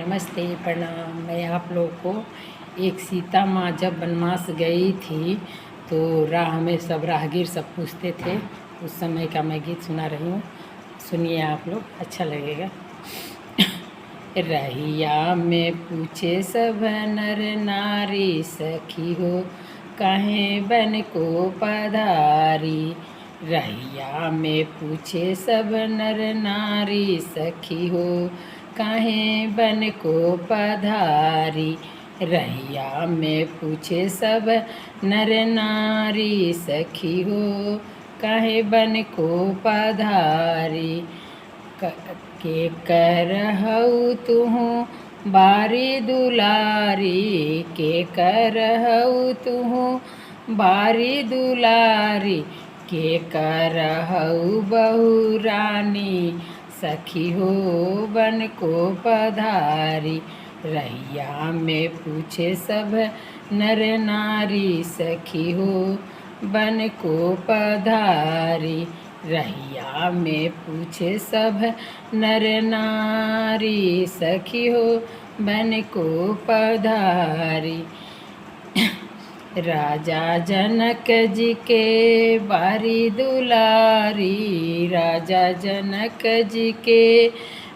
नमस्ते प्रणाम। मैं आप लोग को एक सीता माँ जब वनवास गई थी तो राह में सब राहगीर सब पूछते थे, उस समय का मैं गीत सुना रही हूँ। सुनिए आप लोग, अच्छा लगेगा। रहिया में पूछे सब नर नारी, सखी हो काहे बन को पधारी। रहिया में पूछे सब नर नारी, सखी हो काहे बन को पधारी। रहिया में पूछे सब नर नारी, सखी हो काहे बन को पधारी। के करहु तुहु बारी दुलारी, के करहु तुहु बारी दुलारी। के करहु बहु रानी, सखी हो बन को पधारी। रहिया में पूछे सब नर नारी, सखी हो बन को पधारी। रहिया में पूछे सब नर नारी, सखी हो बन को पधारी। राजा जनक जी के बारी दुलारी, राजा जनक जी के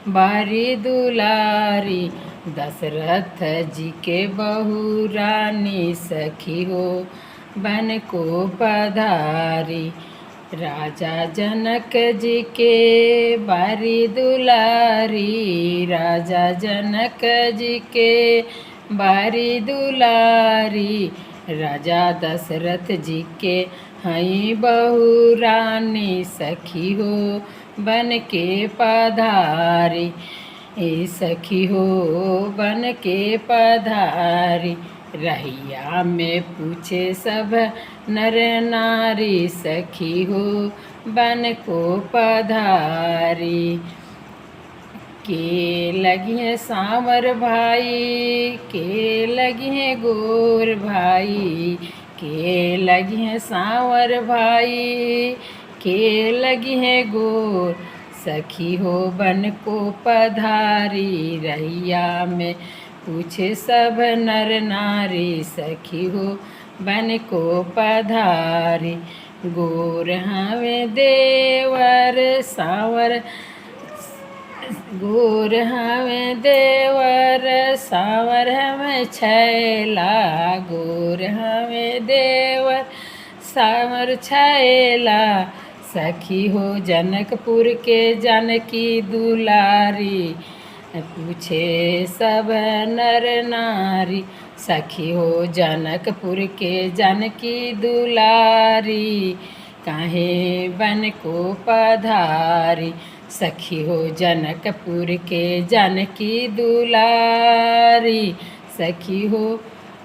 बारी दुलारी। दशरथ जी के बहू रानी, सखी हो बन को पधारी। राजा जनक जी के बारी दुलारी, राजा जनक जी के बारी दुलारी। राजा दशरथ जी के हई बहू रानी, सखी हो बन के पधारी। सखी हो बन के पधारी। रहिया में पूछे सब नर नारी, सखी हो बन को पधारी। के लगिए सांवर भाई, के लगिए गोर भाई, के लगिए सांवर भाई, के लगिए गोर। सखी हो बन को पधारी। रहिया में पूछे सब नर नारी, सखी हो बन को पधारी। गोर हमें देवर सांवर, गोर हमें देवर सांवर हमें छैला। गोर हमें देवर सांवर छैला। सखी हो जनकपुर के जानकी दुलारी, पूछे सब नर नारी। सखी हो जनकपुर के जानकी दुलारी, काहे बन को पधारी। सखी हो जनकपुर के जानकी दुलारी, सखी हो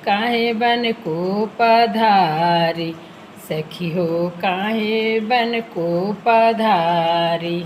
काहे बन को पधारी। सखी हो काहे बन को पधारी।